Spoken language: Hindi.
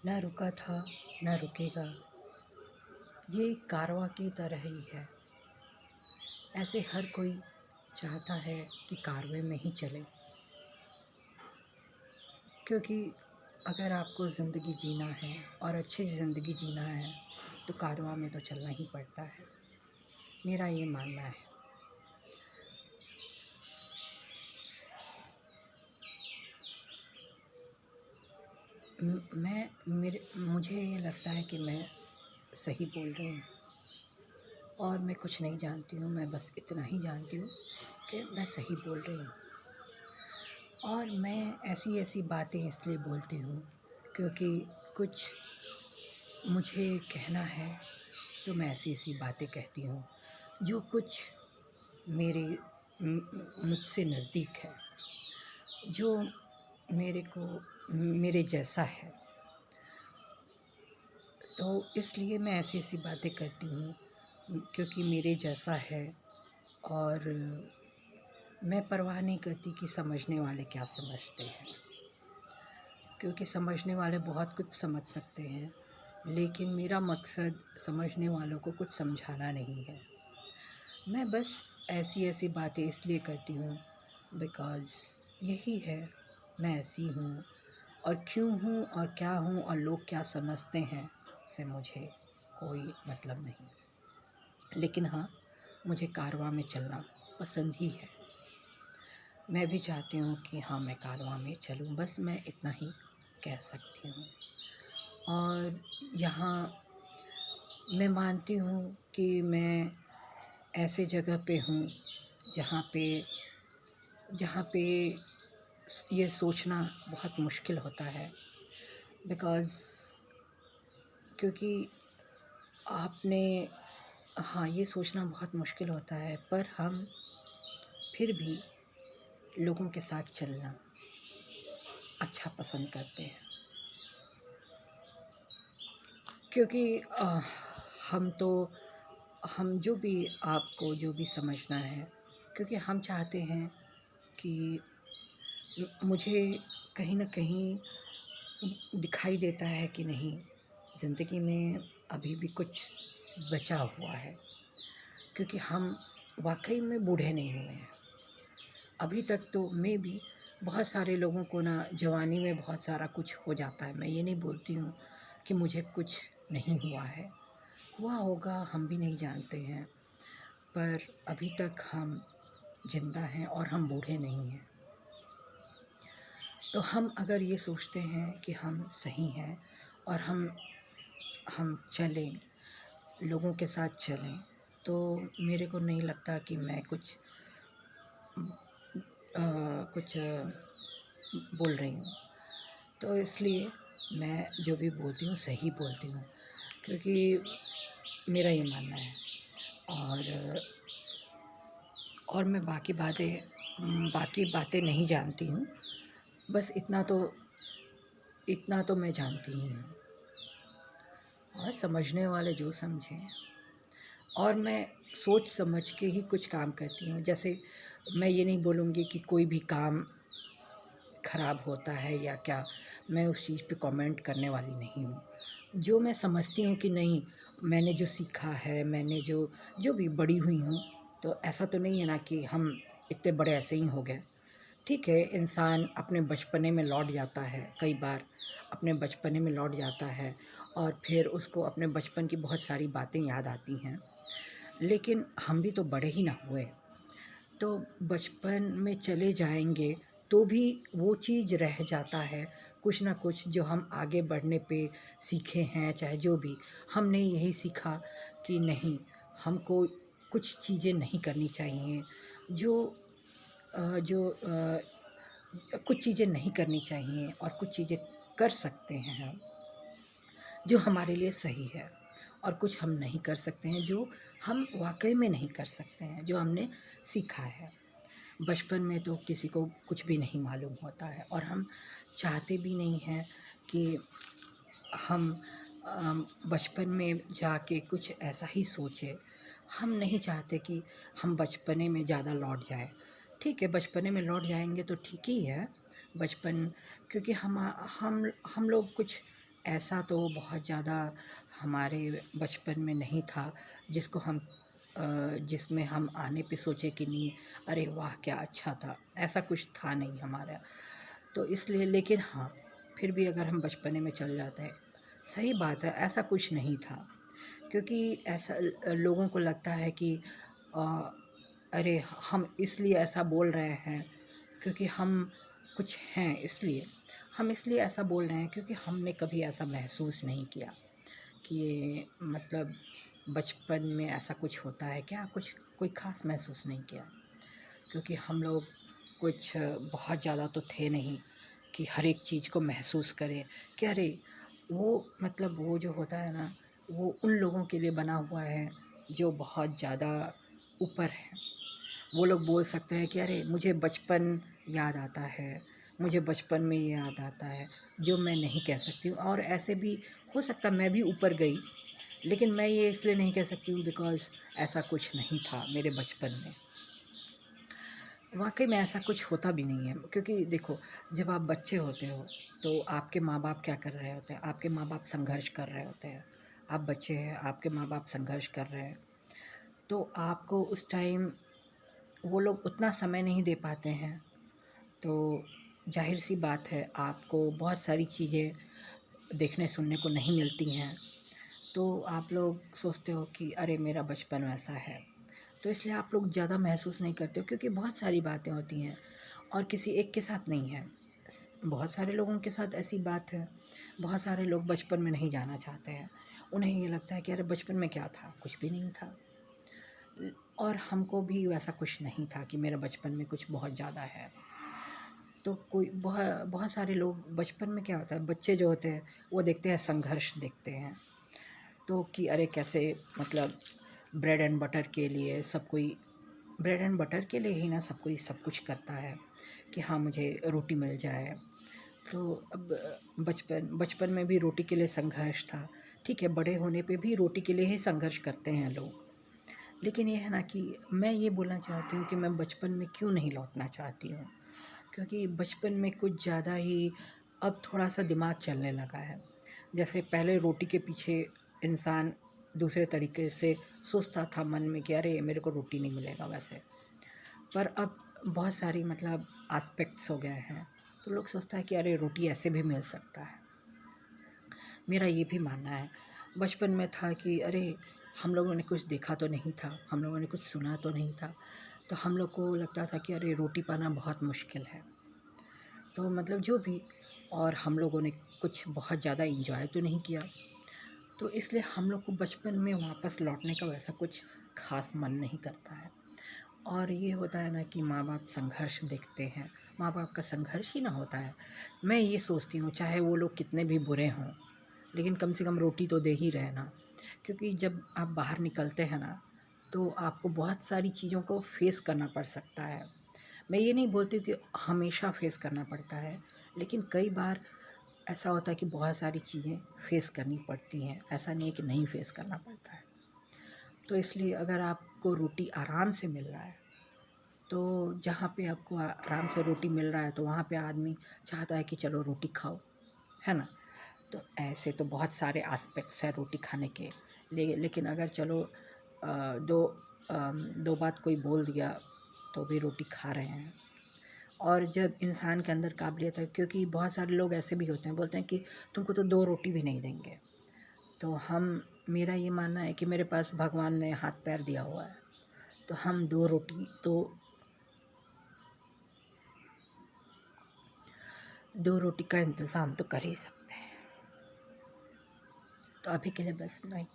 न रुका था न रुकेगा, ये कारवां की तरह ही है। ऐसे हर कोई चाहता है कि कारवें में ही चले, क्योंकि अगर आपको ज़िंदगी जीना है और अच्छी ज़िंदगी जीना है तो कारवां में तो चलना ही पड़ता है। मेरा ये मानना है। मुझे ये लगता है कि मैं सही बोल रही हूँ और मैं कुछ नहीं जानती हूँ। मैं बस इतना ही जानती हूँ कि मैं सही बोल रही हूँ। और मैं ऐसी ऐसी बातें इसलिए बोलती हूँ क्योंकि कुछ मुझे कहना है, तो मैं ऐसी ऐसी बातें कहती हूँ जो कुछ मेरे मुझसे नज़दीक है, जो मेरे जैसा है। तो इसलिए मैं ऐसी ऐसी बातें करती हूँ क्योंकि मेरे जैसा है। और मैं परवाह नहीं करती कि समझने वाले क्या समझते हैं, क्योंकि समझने वाले बहुत कुछ समझ सकते हैं, लेकिन मेरा मकसद समझने वालों को कुछ समझाना नहीं है। मैं बस ऐसी ऐसी बातें इसलिए करती हूँ बिकॉज़ यही है, मैं ऐसी हूँ और क्यों हूँ और क्या हूँ और लोग क्या समझते हैं से मुझे कोई मतलब नहीं। लेकिन हाँ, मुझे कारवां में चलना पसंद ही है। मैं भी चाहती हूँ कि हाँ, मैं कारवां में चलूँ, बस मैं इतना ही कह सकती हूँ। और यहाँ मैं मानती हूँ कि मैं ऐसे जगह पे हूँ जहाँ पे ये सोचना बहुत मुश्किल होता है, बिकॉज़ क्योंकि आपने हाँ, ये सोचना बहुत मुश्किल होता है, पर हम फिर भी लोगों के साथ चलना अच्छा पसंद करते हैं। क्योंकि हम जो भी आपको जो भी समझना है, क्योंकि हम चाहते हैं कि मुझे कहीं न कहीं दिखाई देता है कि नहीं, ज़िंदगी में अभी भी कुछ बचा हुआ है, क्योंकि हम वाक़ई में बूढ़े नहीं हुए हैं। अभी तक तो मैं भी बहुत सारे लोगों को ना जवानी में बहुत सारा कुछ हो जाता है। मैं ये नहीं बोलती हूँ कि मुझे कुछ नहीं हुआ है, हुआ होगा, हम भी नहीं जानते हैं, पर अभी तक हम ज़िंदा हैं और हम बूढ़े नहीं हैं। तो हम अगर ये सोचते हैं कि हम सही हैं और हम चलें, लोगों के साथ चलें, तो मेरे को नहीं लगता कि मैं कुछ बोल रही हूँ। तो इसलिए मैं जो भी बोलती हूँ सही बोलती हूँ, क्योंकि मेरा ये मानना है। और मैं बाकी बातें नहीं जानती हूँ, बस इतना तो मैं जानती ही हूँ। और समझने वाले जो समझें, और मैं सोच समझ के ही कुछ काम करती हूँ। जैसे मैं ये नहीं बोलूँगी कि कोई भी काम ख़राब होता है या क्या, मैं उस चीज़ पे कमेंट करने वाली नहीं हूँ। जो मैं समझती हूँ कि नहीं, मैंने जो सीखा है, मैंने जो भी बड़ी हुई हूँ, तो ऐसा तो नहीं है ना कि हम इतने बड़े ऐसे ही हो गए। ठीक है, इंसान अपने बचपने में लौट जाता है, कई बार अपने बचपने में लौट जाता है और फिर उसको अपने बचपन की बहुत सारी बातें याद आती हैं, लेकिन हम भी तो बड़े ही ना हुए। तो बचपन में चले जाएंगे तो भी वो चीज़ रह जाता है, कुछ ना कुछ जो हम आगे बढ़ने पे सीखे हैं, चाहे जो भी। हमने यही सीखा कि नहीं, हमको कुछ चीज़ें नहीं करनी चाहिए, जो अ, जो अ, कुछ चीज़ें नहीं करनी चाहिए और कुछ चीज़ें कर सकते हैं हम, जो हमारे लिए सही है। और कुछ हम नहीं कर सकते हैं, जो हम वाकई में नहीं कर सकते हैं, जो हमने सीखा है। बचपन में तो किसी को कुछ भी नहीं मालूम होता है और हम चाहते भी नहीं हैं कि हम बचपन में जाके कुछ ऐसा ही सोचें। हम नहीं चाहते कि हम बचपने में ज़्यादा लौट जाएं। ठीक है, बचपने में लौट जाएंगे तो ठीक ही है बचपन, क्योंकि हम लोग कुछ ऐसा तो बहुत ज़्यादा हमारे बचपन में नहीं था जिसको हम जिसमें हम आने पे सोचे कि नहीं, अरे वाह क्या अच्छा था, ऐसा कुछ था नहीं हमारा। तो इसलिए लेकिन हाँ, फिर भी अगर हम बचपने में चल जाते हैं, सही बात है, ऐसा कुछ नहीं था। क्योंकि ऐसा लोगों को लगता है कि अ, अरे हम इसलिए ऐसा बोल रहे हैं क्योंकि हम कुछ हैं, इसलिए हम इसलिए ऐसा बोल रहे हैं क्योंकि हमने कभी ऐसा महसूस नहीं किया कि ये मतलब बचपन में ऐसा कुछ होता है क्या, कुछ कोई ख़ास महसूस नहीं किया। क्योंकि हम लोग कुछ बहुत ज़्यादा तो थे नहीं कि हर एक चीज़ को महसूस करें कि अरे वो मतलब वो जो होता है ना, वो उन लोगों के लिए बना हुआ है जो बहुत ज़्यादा ऊपर है। वो लोग बोल सकते हैं कि अरे मुझे बचपन याद आता है, मुझे बचपन में ये याद आता है, जो मैं नहीं कह सकती हूँ। और ऐसे भी हो सकता मैं भी ऊपर गई, लेकिन मैं ये इसलिए नहीं कह सकती हूँ बिकॉज़ ऐसा कुछ नहीं था मेरे बचपन में। वाक़ई में ऐसा कुछ होता भी नहीं है, क्योंकि देखो, जब आप बच्चे होते हो तो आपके माँ-बाप क्या कर रहे होते हैं? आपके माँ-बाप संघर्ष कर रहे होते हैं। आप बच्चे हैं, आपके माँ-बाप संघर्ष कर रहे हैं, तो आपको उस टाइम वो लोग उतना समय नहीं दे पाते हैं। तो ज़ाहिर-सी बात है, आपको बहुत सारी चीज़ें देखने सुनने को नहीं मिलती हैं। तो आप लोग सोचते हो कि अरे मेरा बचपन वैसा है। तो इसलिए आप लोग ज़्यादा महसूस नहीं करते हो, क्योंकि बहुत सारी बातें होती हैं और किसी एक के साथ नहीं है। बहुत सारे लोगों के साथ ऐसी बात है। बहुत सारे लोग बचपन में नहीं जाना चाहते हैं। उन्हें ये लगता है कि अरे बचपन में क्या था? कुछ भी नहीं था। और हमको भी वैसा कुछ नहीं था कि मेरा बचपन में कुछ बहुत ज़्यादा है। तो कोई बहुत बहुत सारे लोग बचपन में क्या होता है, बच्चे जो होते हैं वो देखते हैं, संघर्ष देखते हैं। तो कि अरे कैसे मतलब ब्रेड एंड बटर के लिए सब कोई, ब्रेड एंड बटर के लिए ही ना सब कोई सब कुछ करता है कि हाँ मुझे रोटी मिल जाए। तो अब बचपन बचपन में भी रोटी के लिए संघर्ष था। ठीक है, बड़े होने पे भी रोटी के लिए ही संघर्ष करते हैं लोग। लेकिन ये है ना कि मैं ये बोलना चाहती हूँ कि मैं बचपन में क्यों नहीं लौटना चाहती हूँ, क्योंकि बचपन में कुछ ज़्यादा ही अब थोड़ा-सा दिमाग चलने लगा है। जैसे पहले रोटी के पीछे इंसान दूसरे तरीके से सोचता था मन में कि अरे मेरे को रोटी नहीं मिलेगा वैसे। पर अब बहुत सारी मतलब एस्पेक्ट्स हो गए हैं, तो लोग सोचता है कि अरे रोटी ऐसे भी मिल सकता है। मेरा ये भी मानना है, बचपन में था कि अरे हम लोगों ने कुछ देखा तो नहीं था, हम लोगों ने कुछ सुना तो नहीं था, तो हम लोग को लगता था कि अरे रोटी पाना बहुत मुश्किल है। तो मतलब जो भी, और हम लोगों ने कुछ बहुत ज़्यादा एंजॉय तो नहीं किया। तो इसलिए हम लोग को बचपन में वापस लौटने का वैसा कुछ ख़ास मन नहीं करता है। और ये होता है ना कि माँ-बाप संघर्ष देखते हैं, माँ-बाप का संघर्ष ही ना होता है। मैं ये सोचती हूँ चाहे वो लोग कितने भी बुरे हों, लेकिन कम से कम रोटी तो दे ही रहे ना। क्योंकि जब आप बाहर निकलते हैं ना, तो आपको बहुत सारी चीज़ों को फ़ेस करना पड़ सकता है। मैं ये नहीं बोलती कि हमेशा फ़ेस करना पड़ता है, लेकिन कई बार ऐसा होता है कि बहुत सारी चीज़ें फ़ेस करनी पड़ती हैं, ऐसा नहीं है कि नहीं फ़ेस करना पड़ता है। तो इसलिए अगर आपको रोटी आराम से मिल रहा है, तो जहाँ पे आपको आराम से रोटी मिल रहा है, तो वहाँ पे आदमी चाहता है कि चलो रोटी खाओ, है ना? तो ऐसे तो बहुत सारे एस्पेक्ट्स हैं रोटी खाने के। लेकिन अगर चलो दो बात कोई बोल दिया, तो भी रोटी खा रहे हैं। और जब इंसान के अंदर काबिलियत है, क्योंकि बहुत सारे लोग ऐसे भी होते हैं, बोलते हैं कि तुमको तो 2 रोटी भी नहीं देंगे। तो मेरा ये मानना है कि मेरे पास भगवान ने हाथ पैर दिया हुआ है, तो हम 2 रोटी का इंतज़ाम तो कर ही सकते हैं। तो अभी के लिए बस इतना ही।